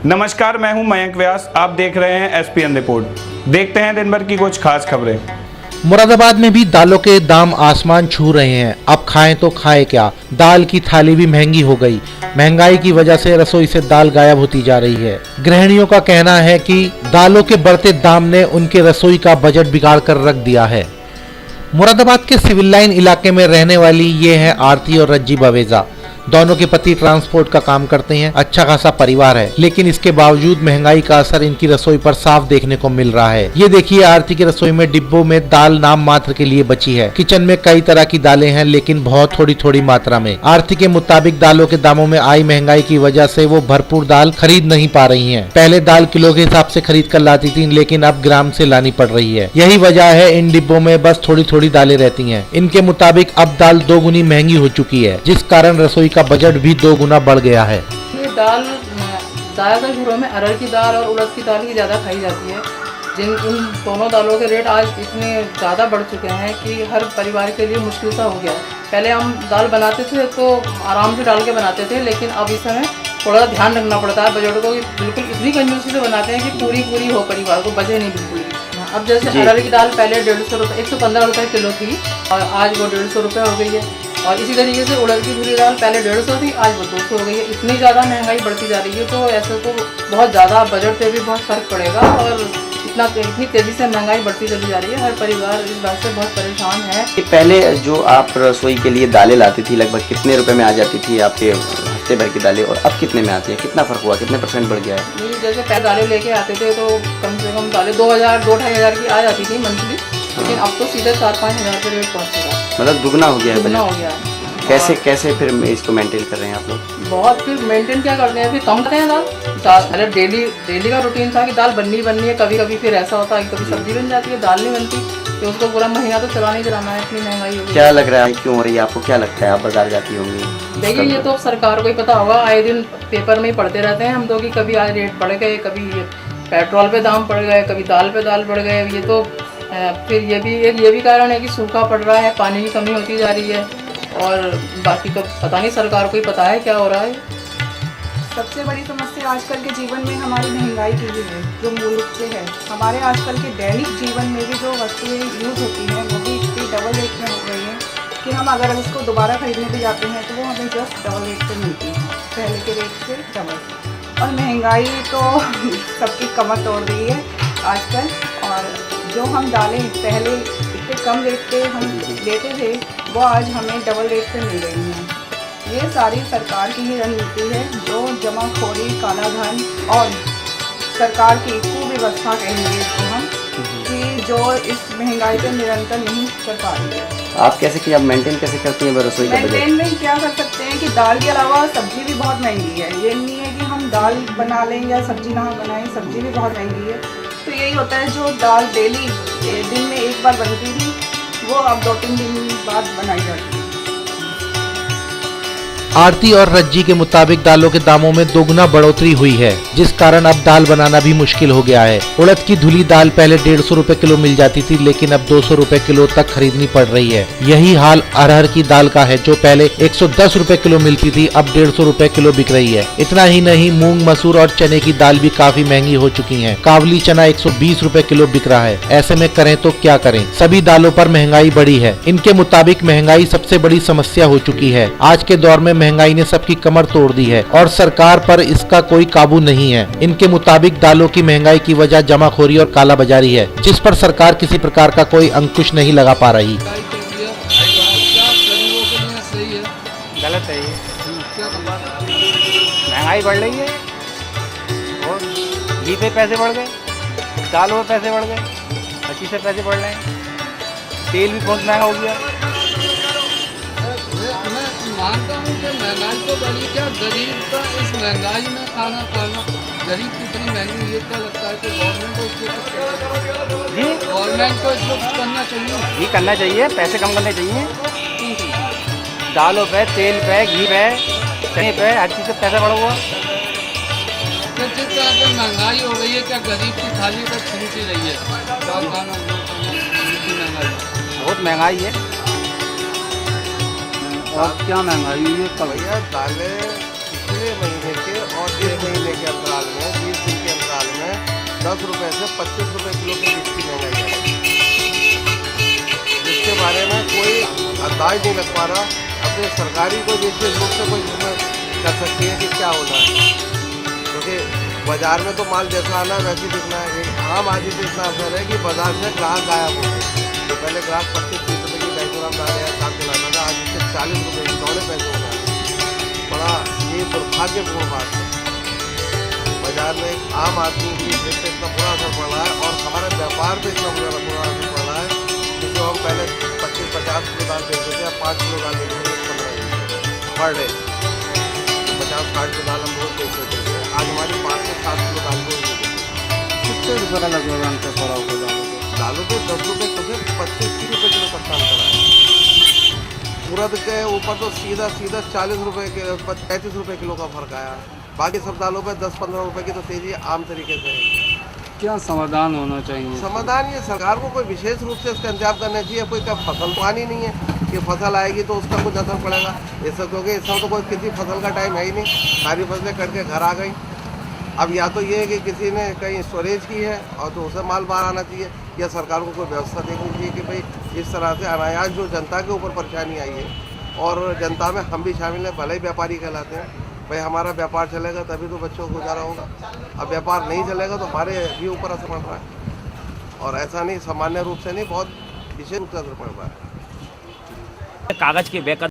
नमस्कार, मैं हूं मयंक व्यास। आप देख रहे हैं एसपीएन रिपोर्ट। देखते हैं दिन भर की कुछ खास खबरें। मुरादाबाद में भी दालों के दाम आसमान छू रहे हैं। अब खाएं तो खाएं क्या, दाल की थाली भी महंगी हो गई। महंगाई की वजह से रसोई से दाल गायब होती जा रही है। गृहिणियों का कहना है कि दालों के बढ़ते दाम ने उनके रसोई का बजट बिगाड़ कर रख दिया है। मुरादाबाद के सिविल लाइन इलाके में रहने वाली ये है आरती और रज्जी बवेजा। दोनों के पति ट्रांसपोर्ट का काम करते हैं। अच्छा खासा परिवार है, लेकिन इसके बावजूद महंगाई का असर इनकी रसोई पर साफ देखने को मिल रहा है। ये देखिए, आरती की रसोई में डिब्बों में दाल नाम मात्र के लिए बची है। किचन में कई तरह की दालें हैं, लेकिन बहुत थोड़ी थोड़ी मात्रा में। आरती के मुताबिक दालों के दामों में आई महंगाई की वजह से वो भरपूर दाल खरीद नहीं पा रही है। पहले दाल किलो के हिसाब से खरीद कर लाती थी, लेकिन अब ग्राम से लानी पड़ रही है। यही वजह है इन डिब्बों में बस थोड़ी थोड़ी दालें रहती है। इनके मुताबिक अब दाल 2 गुनी महंगी हो चुकी है, जिस कारण रसोई का बजट भी 2 गुना बढ़ गया है। ये दाल ज़्यादातर घरों में अरहर की दाल और उड़द की दाल की ज़्यादा खाई जाती है। इन दोनों दालों के रेट आज इतने ज़्यादा बढ़ चुके हैं कि हर परिवार के लिए मुश्किल सा हो गया है। पहले हम दाल बनाते थे तो आराम से डाल के बनाते थे, लेकिन अब इस समय थोड़ा ध्यान रखना पड़ता है बजट को। बिल्कुल इतनी कंजूसी से बनाते हैं कि पूरी हो, परिवार को बचे नहीं बिल्कुल भी। अब जैसे अरहर की दाल पहले 150 रुपये 115 रुपये किलो थी और आज वो 150 रुपये हो गई है। और इसी तरीके से उड़द की धुली दाल पहले 150 थी, आज वो 200 हो गई है। इतनी ज़्यादा महंगाई बढ़ती जा रही है, तो ऐसे तो बहुत ज़्यादा बजट पे भी बहुत फ़र्क पड़ेगा। और इतनी तेज़ी से महंगाई बढ़ती चली जा रही है, हर परिवार इस बात से बहुत परेशान है। पहले जो आप रसोई के लिए दालें लाती थी, लगभग कितने रुपए में आ जाती थी आपके हफ्ते भर की दालें, और अब कितने में आती है? कितना फ़र्क हुआ, कितने % बढ़ गया है? जैसे पहले दालें लेके आते थे तो कम से कम दालें 2,000-2,500 हज़ार की आ जाती थी मंथली, लेकिन अब तो सीधे 4-5 हज़ार के रेट पहुँच चुका है। मतलब दुगना हो गया है। दुगना हो गया है। कैसे फिर इसको मेंटेन कर रहे हैं आप लोग? बहुत फिर मेंटेन क्या करते हैं, फिर कम करते हैं दाल। पहले डेली का रूटीन था कि दाल बननी है। कभी फिर ऐसा होता है कभी सब्जी बन जाती है, दाल नहीं बनती, तो उसको पूरा महीना तो चलाना ही चलाना है। इतनी महंगाई हो गई। क्या लग रहा है, क्यों हो रही है? आपको क्या लगता है? आप बाजार जाती होंगी। देखिए, ये तो सरकार को ही पता होगा। आए दिन पेपर में ही पढ़ते रहते हैं हम तो कि कभी आज रेट बढ़ गए, कभी पेट्रोल पे दाम बढ़ गए, कभी दाल पे दाल बढ़ गए। ये तो फिर ये भी कारण है कि सूखा पड़ रहा है, पानी की कमी होती जा रही है, और बाकी तो पता नहीं, सरकार को ही पता है क्या हो रहा है। सबसे बड़ी समस्या आजकल के जीवन में हमारी महंगाई की भी है, जो मूल रूप से है। हमारे आजकल के दैनिक जीवन में भी जो वस्तुएं यूज़ होती हैं वो भी इतनी डबल रेट में हो गई हैं कि हम अगर उसको दोबारा खरीदने भी जाते हैं तो वो हमें जस्ट डबल रेट पे मिलती है, पहले के रेट से डबल। और महंगाई तो सबकी कमर तोड़ रही है आजकल। और जो हम दालें पहले इतने कम रेट पे हम लेते थे, वो आज हमें डबल रेट पे मिल रही हैं। ये सारी सरकार की ही रणनीति है, जो जमाखोरी, काला धन और सरकार की कुव्यवस्था कहेंगे इसको हम, कि जो इस महंगाई पे निरंतर नहीं कर पा रही है। आप आप मेंटेन कैसे करती हैं रसोई का बजट? मेंटेन में क्या कर सकते हैं कि दाल के अलावा सब्जी भी बहुत महंगी है। ये नहीं है कि हम दाल बना लें या सब्जी ना बनाएं, सब्जी भी बहुत महंगी है। तो यही होता है, जो दाल डेली दिन में एक बार बनती थी, वो अब 2-3 दिन बाद बनाई जाती है। आरती और रज्जी के मुताबिक दालों के दामों में 2 गुना बढ़ोतरी हुई है, जिस कारण अब दाल बनाना भी मुश्किल हो गया है। उड़द की धुली दाल पहले 150 रुपए किलो मिल जाती थी, लेकिन अब 200 रुपए किलो तक खरीदनी पड़ रही है। यही हाल अरहर की दाल का है, जो पहले 110 रुपए किलो मिलती थी, अब 150 रुपए किलो बिक रही है। इतना ही नहीं, मूंग, मसूर और चने की दाल भी काफी महंगी हो चुकी है। काबुली चना 120 रुपए किलो बिक रहा है। ऐसे में करें तो क्या करें? सभी दालों पर महंगाई बढ़ी है। इनके मुताबिक महंगाई सबसे बड़ी समस्या हो चुकी है। आज के दौर में महंगाई ने सबकी कमर तोड़ दी है और सरकार पर इसका कोई काबू नहीं है। इनके मुताबिक दालों की महंगाई की वजह जमाखोरी और काला बाजारी है, जिस पर सरकार किसी प्रकार का कोई अंकुश नहीं लगा पा रही। गलत है ये, महंगाई बढ़ रही है और घी पे पैसे बढ़ गए, दालों पे पैसे बढ़ गए, हर चीज़ से पैसे बढ़ रहे हैं, तेल भी बहुत महंगा हो गया। मानता हूँ कि महंगाई तो बढ़ी, क्या गरीब का इस महंगाई में खाना गरीब कितनी महंगी, ये क्या लगता है कि गवर्नमेंट को इसको कुछ करना चाहिए? जी करना चाहिए, पैसे कम करने चाहिए। दालों पे, तेल पे, घी पे, चने पे, हर चीज़ से पैसा बढ़ा हुआ। तो जिस तरह से महंगाई हो रही है, क्या गरीब की थाली तक छीन सी रही है? बहुत महंगाई है। और क्या महंगाई हुई है? भैया दालें पिछले महीने के और इस महीने के अंतराल में रुपए से 25 रुपए किलो के बीच की महंगाई है, जिसके बारे में कोई अंदाज नहीं लग पा रहा। अपने सरकारी को विशेष रूप से कोई इसमें कर सकती है कि क्या होना है, क्योंकि बाजार में तो माल जैसा आना है वैसे दिखना है। एक आम आदमी पे इतना असर है कि बाजार से ग्राहक गायब हो गए। तो पहले ग्राहक 25-30 रुपये की 250 ग्राम दाल या साग खिलाना था, आज उससे 40 रुपये की 9 पैसे होना है। बड़ा ये दुर्भाग्यपूर्ण बात है। बाजार में एक आम आदमी की इससे इतना बुरा असर पड़ रहा है और हमारे व्यापार पे इतना बुरा असर पड़ रहा है कि जो हम पहले 25-50 किलो दाल बेचते थे, 5 किलो दाल बेचते थे 15 पर डे, 50-60 किलो दाल हम रोज बेचते थे। आज हमारी 5 से 7 किलो दाल रोज बेचते हैं। कितने रुपये का लगभग अंतर पड़ा होगा दालों पे 10 रुपये तो 25-30 रुपये किलो तक का अंतर है। उड़द के ऊपर तो सीधा 40 रुपये के 35 रुपये किलो का फर्क आया। बाकी सब दालों पे 10-15 रुपये की तो तेजी आम तरीके से है। क्या समाधान होना चाहिए? समाधान ये सरकार को कोई विशेष रूप से इसका इंतजाम करना चाहिए। कोई क्या फसल तो आनी नहीं है कि फसल आएगी तो उसका कुछ असर पड़ेगा ऐसा, क्योंकि इस समय तो कोई किसी फसल का टाइम है ही नहीं, सारी फसलें कट के घर आ गई। अब या तो ये है कि किसी ने कहीं स्टोरेज की है और तो उसे माल बाहर आना चाहिए, या सरकार को कोई व्यवस्था देखनी चाहिए कि भाई इस तरह से अनायास जो जनता के ऊपर परेशानी आई है, और जनता में हम भी शामिल हैं, भले ही व्यापारी कहलाते हैं, भाई हमारा व्यापार चलेगा तभी तो बच्चों को गुजारा होगा। अब व्यापार नहीं चलेगा तो हमारे भी ऊपर असर पड़ रहा है, और ऐसा नहीं सामान्य रूप से नहीं, बहुत विशेष रूप से असर पड़ रहा है। कागज के बैग